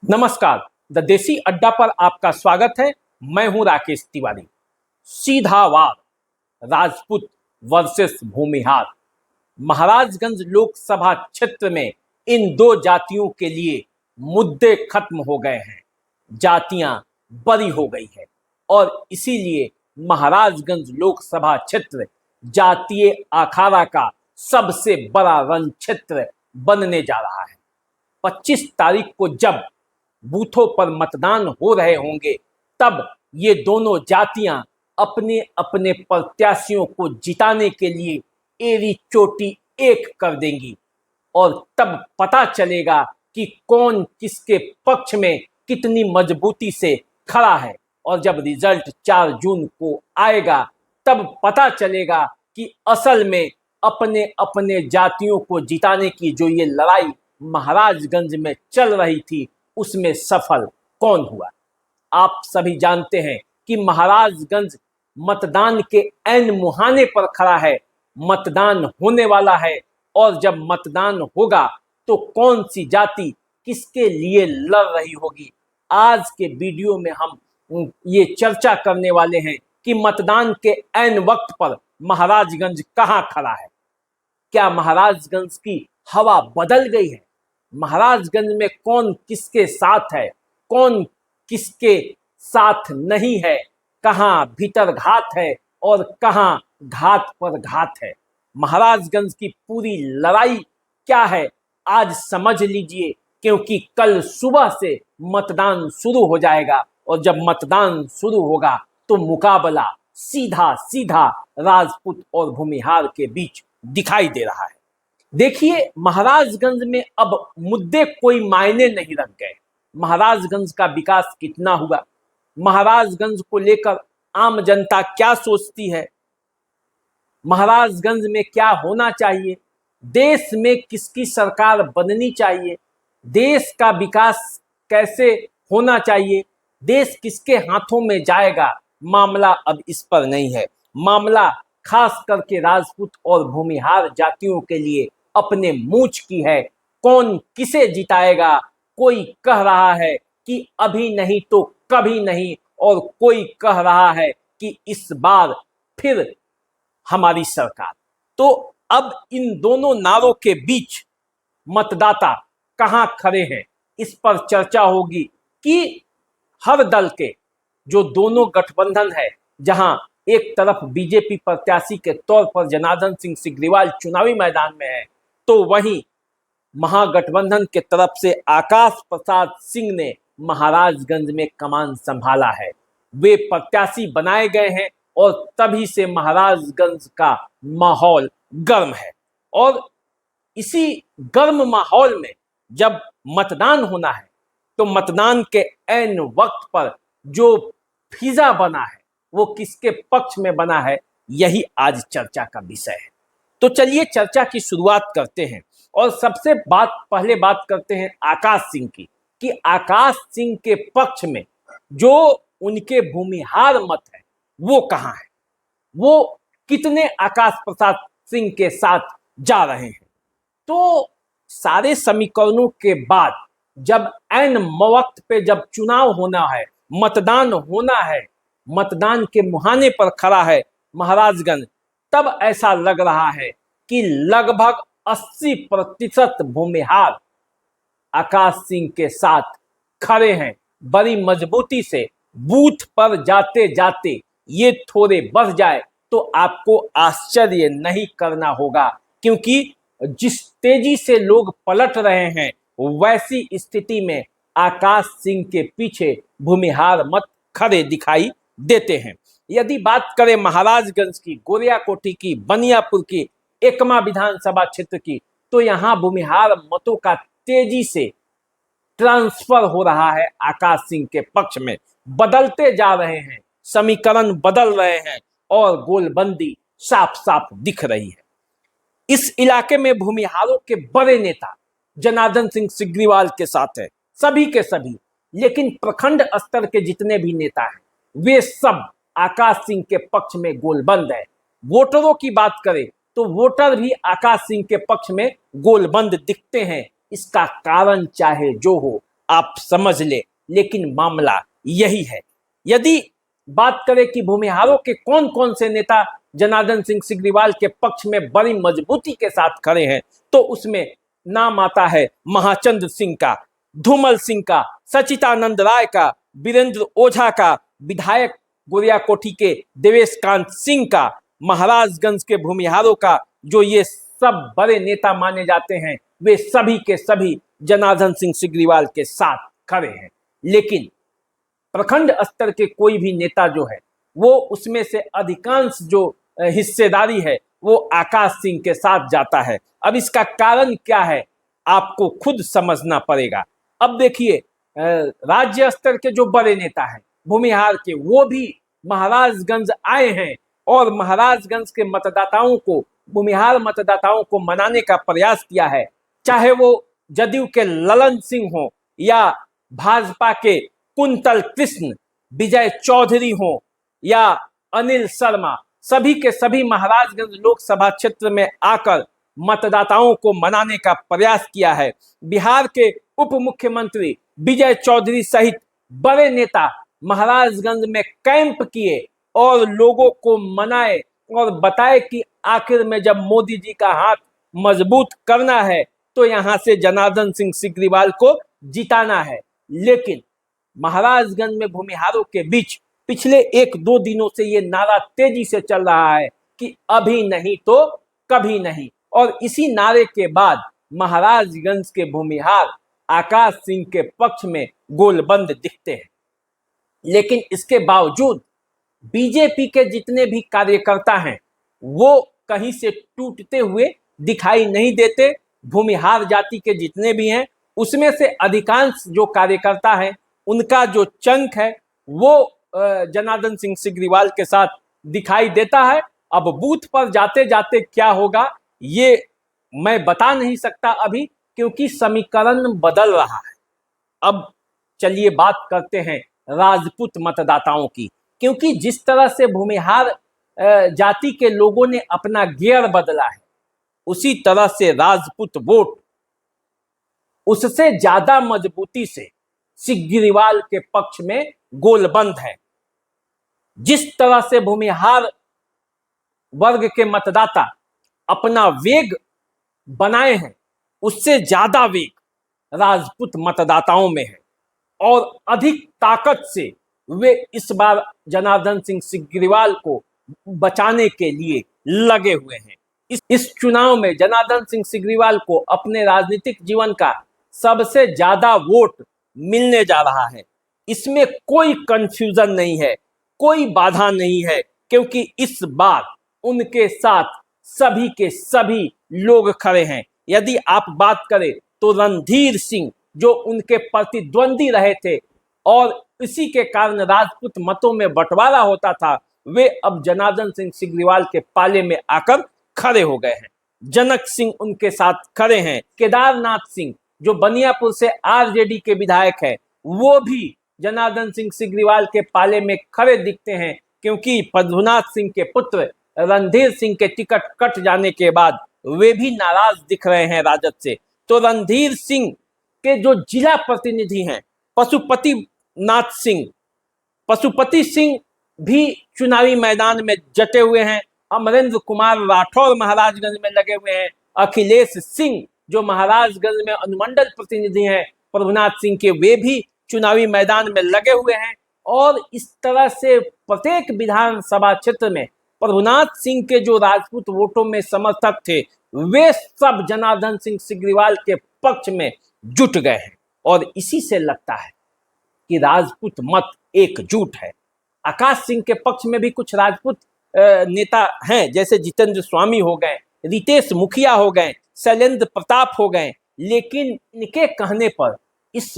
नमस्कार। द देसी अड्डा पर आपका स्वागत है। मैं हूं राकेश तिवारी। सीधा वार, राजपूत वर्सेस भूमिहार। महाराजगंज लोकसभा क्षेत्र में इन दो जातियों के लिए मुद्दे खत्म हो गए हैं। जातियां बड़ी हो गई है और इसीलिए महाराजगंज लोकसभा क्षेत्र जातीय अखाड़ा का सबसे बड़ा रण क्षेत्र बनने जा रहा है। 25 तारीख को जब बूथों पर मतदान हो रहे होंगे तब ये दोनों जातियां अपने अपने प्रत्याशियों को जिताने के लिए एड़ी चोटी एक कर देंगी और तब पता चलेगा कि कौन किसके पक्ष में कितनी मजबूती से खड़ा है। और जब रिजल्ट 4 जून को आएगा तब पता चलेगा कि असल में अपने अपने जातियों को जिताने की जो ये लड़ाई महाराजगंज में चल रही थी उसमें सफल कौन हुआ। आप सभी जानते हैं कि महाराजगंज मतदान के ऐन मुहाने पर खड़ा है। मतदान होने वाला है और जब मतदान होगा तो कौन सी जाति किसके लिए लड़ रही होगी। आज के वीडियो में हम ये चर्चा करने वाले हैं कि मतदान के ऐन वक्त पर महाराजगंज कहां खड़ा है। क्या महाराजगंज की हवा बदल गई है? महाराजगंज में कौन किसके साथ है, कौन किसके साथ नहीं है, कहां भीतर घात है और कहां घात पर घात है। महाराजगंज की पूरी लड़ाई क्या है आज समझ लीजिए, क्योंकि कल सुबह से मतदान शुरू हो जाएगा और जब मतदान शुरू होगा तो मुकाबला सीधा सीधा राजपूत और भूमिहार के बीच दिखाई दे रहा है। देखिए, महाराजगंज में अब मुद्दे कोई मायने नहीं रख गए। महाराजगंज का विकास कितना हुआ, महाराजगंज को लेकर आम जनता क्या सोचती है, महाराजगंज में क्या होना चाहिए, देश में किसकी सरकार बननी चाहिए, देश का विकास कैसे होना चाहिए, देश किसके हाथों में जाएगा, मामला अब इस पर नहीं है। मामला खास करके राजपूत और भूमिहार जातियों के लिए अपने मूंछ की है। कौन किसे जिताएगा? कोई कह रहा है कि अभी नहीं तो कभी नहीं और कोई कह रहा है कि इस बार फिर हमारी सरकार। तो अब इन दोनों नारों के बीच मतदाता कहां खड़े हैं इस पर चर्चा होगी कि हर दल के जो दोनों गठबंधन है, जहां एक तरफ बीजेपी प्रत्याशी के तौर पर जनार्दन सिंह सिग्रीवाल चुनावी मैदान में है तो वहीं महागठबंधन के तरफ से आकाश प्रसाद सिंह ने महाराजगंज में कमान संभाला है। वे प्रत्याशी बनाए गए हैं और तभी से महाराजगंज का माहौल गर्म है। और इसी गर्म माहौल में जब मतदान होना है तो मतदान के ऐन वक्त पर जो फिजा बना है वो किसके पक्ष में बना है, यही आज चर्चा का विषय है। तो चलिए चर्चा की शुरुआत करते हैं और सबसे पहले बात करते हैं आकाश सिंह की कि आकाश सिंह के पक्ष में जो उनके भूमिहार मत है वो कहां है, वो कितने आकाश प्रसाद सिंह के साथ जा रहे हैं। तो सारे समीकरणों के बाद जब ऐन वक्त पे जब चुनाव होना है, मतदान होना है, मतदान के मुहाने पर खड़ा है महाराजगंज, तब ऐसा लग रहा है कि लगभग 80% भूमिहार आकाश सिंह के साथ खड़े हैं। बड़ी मजबूती से बूथ पर जाते जाते ये थोड़े बढ़ जाए तो आपको आश्चर्य नहीं करना होगा, क्योंकि जिस तेजी से लोग पलट रहे हैं वैसी स्थिति में आकाश सिंह के पीछे भूमिहार मत खड़े दिखाई देते हैं। यदि बात करें महाराजगंज की, गोरियाकोठी की, बनियापुर की, एकमा विधानसभा क्षेत्र की, तो यहाँ भूमिहार मतों का तेजी से ट्रांसफर हो रहा है आकाश सिंह के पक्ष में। बदलते जा रहे हैं, समीकरण बदल रहे हैं और गोलबंदी साफ साफ दिख रही है। इस इलाके में भूमिहारों के बड़े नेता जनार्दन सिंह सिग्रीवाल के साथ है, सभी के सभी, लेकिन प्रखंड स्तर के जितने भी नेता हैं वे सब आकाश सिंह के पक्ष में गोलबंद है। वोटरों की बात करें तो वोटर भी आकाश सिंह के पक्ष में गोलबंद दिखते हैं। इसका कारण चाहे जो हो, आप समझ ले, लेकिन मामला यही है। यदि बात करें कि भूमिहारों के कौन कौन से नेता जनार्दन सिंह सिग्रीवाल के पक्ष में बड़ी मजबूती के साथ खड़े हैं, तो उसमें नाम आता है महाचंद्र सिंह का, धूमल सिंह का, सचिदानंद राय का, वीरेंद्र ओझा का, विधायक गोरियाकोठी के देवेश कांत सिंह का, महाराजगंज के भूमिहारों का, जो ये सब बड़े नेता माने जाते हैं, वे सभी के सभी जनार्दन सिंह सिग्रीवाल के साथ खड़े हैं। लेकिन प्रखंड स्तर के कोई भी नेता जो है, वो उसमें से अधिकांश जो हिस्सेदारी है वो आकाश सिंह के साथ जाता है। अब इसका कारण क्या है, आपको खुद समझना पड़ेगा। अब देखिए, राज्य स्तर के जो बड़े नेता हैं भूमिहार के, वो भी महाराजगंज आए हैं और महाराजगंज के मतदाताओं को, भूमिहार मतदाताओं को मनाने का प्रयास किया है। चाहे वो जदयू के ललन सिंह हो या भाजपा के कुंतल कृष्ण, विजय चौधरी हो या अनिल शर्मा, सभी के सभी महाराजगंज लोकसभा क्षेत्र में आकर मतदाताओं को मनाने का प्रयास किया है। बिहार के उप मुख्यमंत्री विजय चौधरी सहित बड़े नेता महाराजगंज में कैंप किए और लोगों को मनाए और बताए कि आखिर में जब मोदी जी का हाथ मजबूत करना है तो यहां से जनार्दन सिंह सिग्रीवाल को जिताना है। लेकिन महाराजगंज में भूमिहारों के बीच पिछले 1-2 दिनों से ये नारा तेजी से चल रहा है कि अभी नहीं तो कभी नहीं, और इसी नारे के बाद महाराजगंज के भूमिहार आकाश सिंह के पक्ष में गोलबंद दिखते हैं। लेकिन इसके बावजूद बीजेपी के जितने भी कार्यकर्ता हैं वो कहीं से टूटते हुए दिखाई नहीं देते। भूमिहार जाति के जितने भी हैं उसमें से अधिकांश जो कार्यकर्ता हैं उनका जो चंक है वो जनार्दन सिंह सिग्रीवाल के साथ दिखाई देता है। अब बूथ पर जाते जाते क्या होगा ये मैं बता नहीं सकता अभी, क्योंकि समीकरण बदल रहा है। अब चलिए बात करते हैं राजपूत मतदाताओं की, क्योंकि जिस तरह से भूमिहार जाति के लोगों ने अपना गियर बदला है, उसी तरह से राजपूत वोट उससे ज्यादा मजबूती से सिग्रीवाल के पक्ष में गोलबंद है। जिस तरह से भूमिहार वर्ग के मतदाता अपना वेग बनाए हैं, उससे ज्यादा वेग राजपूत मतदाताओं में है और अधिक ताकत से वे इस बार जनार्दन सिंह सिग्रीवाल को बचाने के लिए लगे हुए हैं। इस चुनाव में जनार्दन सिंह सिग्रीवाल को अपने राजनीतिक जीवन का सबसे ज्यादा वोट मिलने जा रहा है। इसमें कोई कंफ्यूजन नहीं है, कोई बाधा नहीं है, क्योंकि इस बार उनके साथ सभी के सभी लोग खड़े हैं। यदि आप बात करें तो रणधीर सिंह जो उनके प्रतिद्वंदी रहे थे और इसी के कारण राजपूत मतों में बंटवारा होता था, वे अब जनार्दन सिंह सिग्रीवाल के पाले में आकर खड़े हो गए हैं। जनक सिंह उनके साथ खड़े हैं। केदारनाथ सिंह जो बनियापुर से आरजेडी के विधायक है, वो भी जनार्दन सिंह सिग्रीवाल के पाले में खड़े दिखते हैं, क्योंकि पद्मनाथ सिंह के पुत्र रणधीर सिंह के टिकट कट जाने के बाद वे भी नाराज दिख रहे हैं राजद से। तो रणधीर सिंह के जो जिला प्रतिनिधि हैं पशुपति सिंह भी चुनावी मैदान में जटे हुए हैं। अमरेंद्र कुमार राठौर महाराजगंज में लगे हुए हैं। अखिलेश सिंह जो महाराजगंज में अनुमंडल प्रतिनिधि हैं प्रभुनाथ सिंह के, वे भी चुनावी मैदान में लगे हुए हैं। और इस तरह से प्रत्येक विधानसभा क्षेत्र में प्रभुनाथ सिंह के जो राजपूत वोटों में समर्थक थे, वे सब जनार्दन सिंह सिग्रीवाल के पक्ष में जुट गए हैं। और इसी से लगता है कि राजपूत मत एकजुट है। आकाश सिंह के पक्ष में भी कुछ राजपूत नेता हैं, जैसे जितेंद्र स्वामी हो गए, रितेश मुखिया हो गए, शैलेंद्र प्रताप हो गए, लेकिन इनके कहने पर इस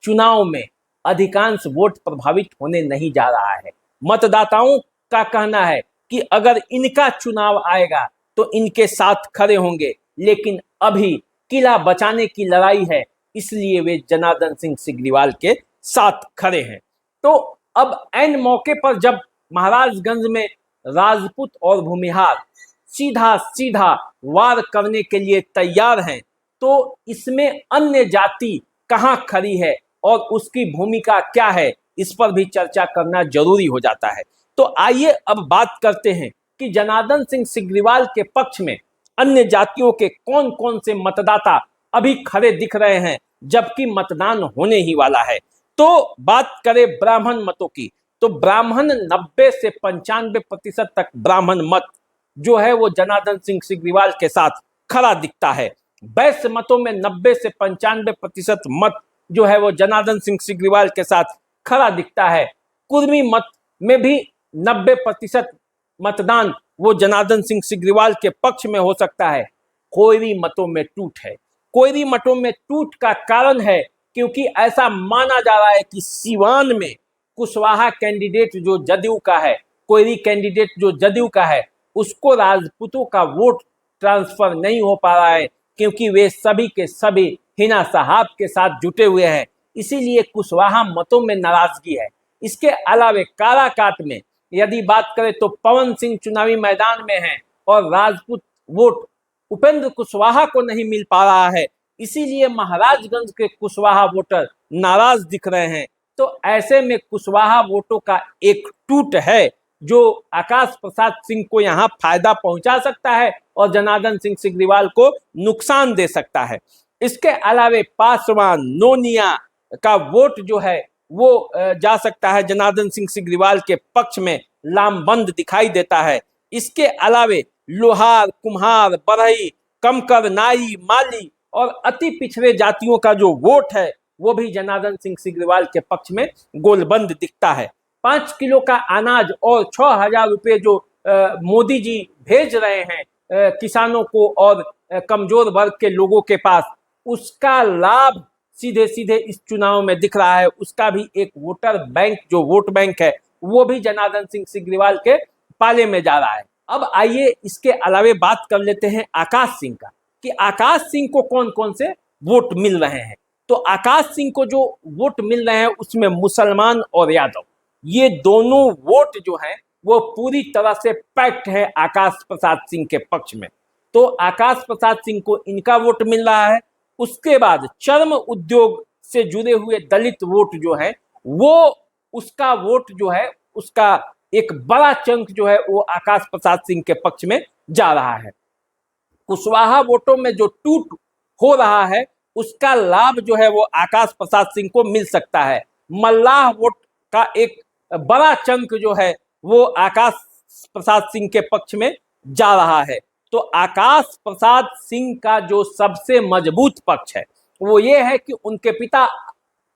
चुनाव में अधिकांश वोट प्रभावित होने नहीं जा रहा है। मतदाताओं का कहना है कि अगर इनका चुनाव आएगा तो इनके साथ खड़े होंगे, लेकिन अभी किला बचाने की लड़ाई है, इसलिए वे जनार्दन सिंह सिग्रीवाल के साथ खड़े हैं। तो अब ऐन मौके पर जब महाराजगंज में राजपूत और भूमिहार सीधा वार करने के लिए तैयार हैं, तो इसमें अन्य जाति कहां खड़ी है और उसकी भूमिका क्या है, इस पर भी चर्चा करना जरूरी हो जाता है। तो आइए अब बात करते हैं कि जनार्दन सिंह सिग्रीवाल के पक्ष में अन्य जातियों के कौन कौन से मतदाता अभी खड़े दिख रहे हैं, जबकि मतदान होने ही वाला है। तो बात करें ब्राह्मण मतों की, तो ब्राह्मण 90 से 95% तक ब्राह्मण मत जो है वो जनार्दन सिंह सिग्रीवाल के साथ खड़ा दिखता है। वैश्य मतों में 90 से 95% मत जो है वो जनार्दन सिंह सिग्रीवाल के साथ खड़ा दिखता है। कुर्मी मत में भी 90% मतदान वो जनार्दन सिंह सिग्रीवाल के पक्ष में हो सकता है। कोयरी मतों में टूट है। कोयरी मतों में टूट का कारण है क्योंकि ऐसा माना जा रहा है कि सीवान में कुशवाहा कैंडिडेट जो जदयू का है, कोयरी कैंडिडेट जो जदयू का है, उसको राजपूतों का वोट ट्रांसफर नहीं हो पा रहा है क्योंकि वे सभी के सभी हिना साहब के साथ जुटे हुए हैं, इसीलिए कुशवाहा मतों में नाराजगी है। इसके अलावे काराकाट में यदि बात करें तो पवन सिंह चुनावी मैदान में हैं और राजपूत वोट उपेंद्र कुशवाहा को नहीं मिल पा रहा है, इसीलिए महाराजगंज के कुशवाहा वोटर नाराज दिख रहे हैं। तो ऐसे में कुशवाहा वोटों का एक टूट है जो आकाश प्रसाद सिंह को यहाँ फायदा पहुंचा सकता है और जनार्दन सिंह सिग्रीवाल को नुकसान दे सकता है। इसके अलावे पासवान नोनिया का वोट जो है वो जा सकता है जनार्दन सिंह सिग्रीवाल के पक्ष में, लामबंद दिखाई देता है। इसके अलावे लोहार, कुम्हार, बढ़ई, कमकर, नाई, माली और अति पिछड़े जातियों का जो वोट है वो भी जनार्दन सिंह सिग्रीवाल के पक्ष में गोलबंद दिखता है। 5 किलो का अनाज और 6,000 रुपये जो मोदी जी भेज रहे हैं किसानों को और कमजोर वर्ग के लोगों के पास, उसका लाभ सीधे सीधे इस चुनाव में दिख रहा है। उसका भी एक वोटर बैंक जो वोट बैंक है वो भी जनार्दन सिंह सिग्रीवाल के पाले में जा रहा है। अब आइए इसके अलावे बात कर लेते हैं आकाश सिंह का, कि आकाश सिंह को कौन कौन से वोट मिल रहे हैं। तो आकाश सिंह को जो वोट मिल रहे हैं उसमें मुसलमान और यादव, ये दोनों वोट जो हैं वो पूरी तरह से पैक्ट है आकाश प्रसाद सिंह के पक्ष में। तो आकाश प्रसाद सिंह को इनका वोट मिल रहा है। उसके बाद चर्म उद्योग से जुड़े हुए दलित वोट जो है वो, उसका वोट जो है उसका एक बड़ा चंक जो है वो आकाश प्रसाद सिंह के पक्ष में जा रहा है। कुशवाहा वोटों में जो टूट हो रहा है उसका लाभ जो है वो आकाश प्रसाद सिंह को मिल सकता है। मल्लाह वोट का एक बड़ा चंक जो है वो आकाश प्रसाद सिंह के पक्ष में जा रहा है। तो आकाश प्रसाद सिंह का जो सबसे मजबूत पक्ष है वो ये है कि उनके पिता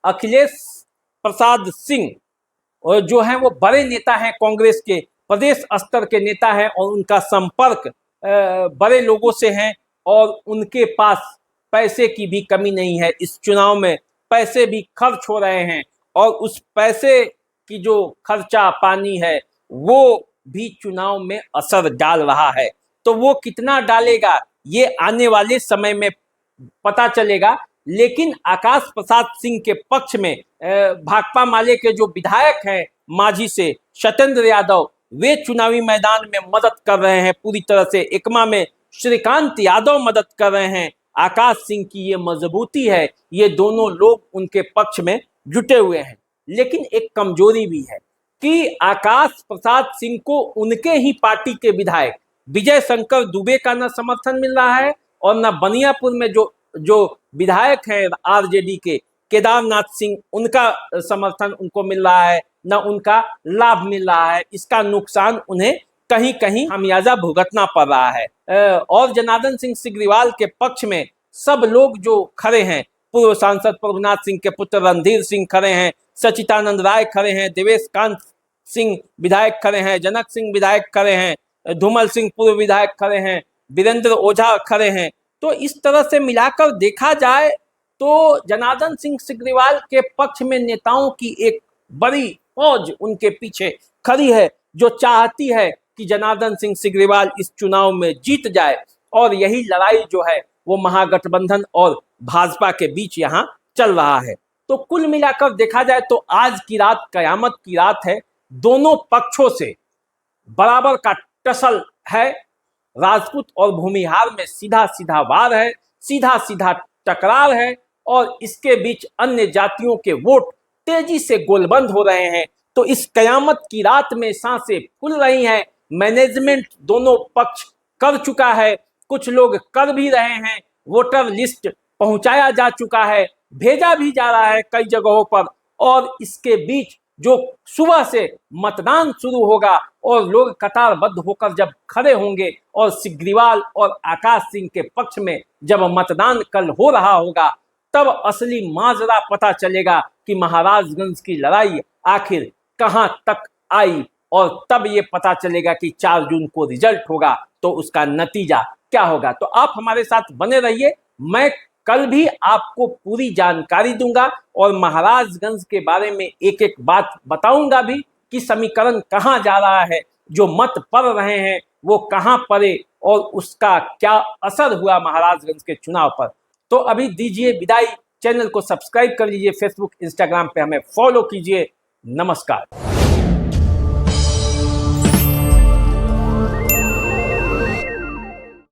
अखिलेश प्रसाद सिंह जो हैं वो बड़े नेता हैं, कांग्रेस के प्रदेश स्तर के नेता हैं और उनका संपर्क बड़े लोगों से हैं और उनके पास पैसे की भी कमी नहीं है। इस चुनाव में पैसे भी खर्च हो रहे हैं और उस पैसे की जो खर्चा पानी है वो भी चुनाव में असर डाल रहा है। तो वो कितना डालेगा ये आने वाले समय में पता चलेगा। लेकिन आकाश प्रसाद सिंह के पक्ष में भाकपा माले के जो विधायक हैं मांझी से सत्येंद्र यादव, वे चुनावी मैदान में मदद कर रहे हैं पूरी तरह से। एकमा में श्रीकांत यादव मदद कर रहे हैं। आकाश सिंह की ये मजबूती है, ये दोनों लोग उनके पक्ष में जुटे हुए हैं। लेकिन एक कमजोरी भी है कि आकाश प्रसाद सिंह को उनके ही पार्टी के विधायक विजय शंकर दुबे का न समर्थन मिल रहा है और न बनियापुर में जो विधायक हैं आरजेडी के केदारनाथ सिंह, उनका समर्थन उनको मिल रहा है, न उनका लाभ मिल रहा है। इसका नुकसान उन्हें कहीं कहीं खामियाजा भुगतना पड़ रहा है। और जनार्दन सिंह सिग्रीवाल के पक्ष में सब लोग जो खड़े हैं, पूर्व सांसद प्रभुनाथ सिंह के पुत्र रणधीर सिंह खड़े हैं, सचिदानंद राय खड़े हैं, देवेश कांत सिंह विधायक खड़े हैं, जनक सिंह विधायक खड़े हैं, धूमल सिंह पूर्व विधायक खड़े हैं, वीरेंद्र ओझा खड़े हैं। तो इस तरह से मिलाकर देखा जाए तो जनार्दन सिंह सिग्रीवाल के पक्ष में नेताओं की एक बड़ी फौज उनके पीछे खड़ी है जो चाहती है कि जनार्दन सिंह सिग्रीवाल इस चुनाव में जीत जाए। और यही लड़ाई जो है वो महागठबंधन और भाजपा के बीच यहाँ चल रहा है। तो कुल मिलाकर देखा जाए तो आज की रात कयामत की रात है। दोनों पक्षों से बराबर का टसल है। राजपूत और भूमिहार में सीधा सीधा वार है, सीधा सीधा टकरार है और इसके बीच अन्य जातियों के वोट तेजी से गोलबंद हो रहे हैं। तो इस कयामत की रात में सांसें फूल रही हैं। मैनेजमेंट दोनों पक्ष कर चुका है, कुछ लोग कर भी रहे हैं, वोटर लिस्ट पहुंचाया जा चुका है, भेजा भी जा रहा है कई जगहों पर। और इसके बीच जो सुबह से मतदान शुरू होगा और लोग कतारबद्ध होकर जब खड़े होंगे और सिग्रीवाल और आकाश सिंह के पक्ष में जब मतदान कल हो रहा होगा, तब असली माजरा पता चलेगा कि महाराजगंज की लड़ाई आखिर कहां तक आई। और तब ये पता चलेगा कि 4 जून को रिजल्ट होगा तो उसका नतीजा क्या होगा। तो आप हमारे साथ बने रहिए, मैं कल भी आपको पूरी जानकारी दूंगा और महाराजगंज के बारे में एक एक बात बताऊंगा भी कि समीकरण कहां जा रहा है, जो मत पड़ रहे हैं वो कहां पड़े और उसका क्या असर हुआ महाराजगंज के चुनाव पर। तो अभी दीजिए विदाई, चैनल को सब्सक्राइब कर लीजिए, फेसबुक इंस्टाग्राम पे हमें फॉलो कीजिए। नमस्कार।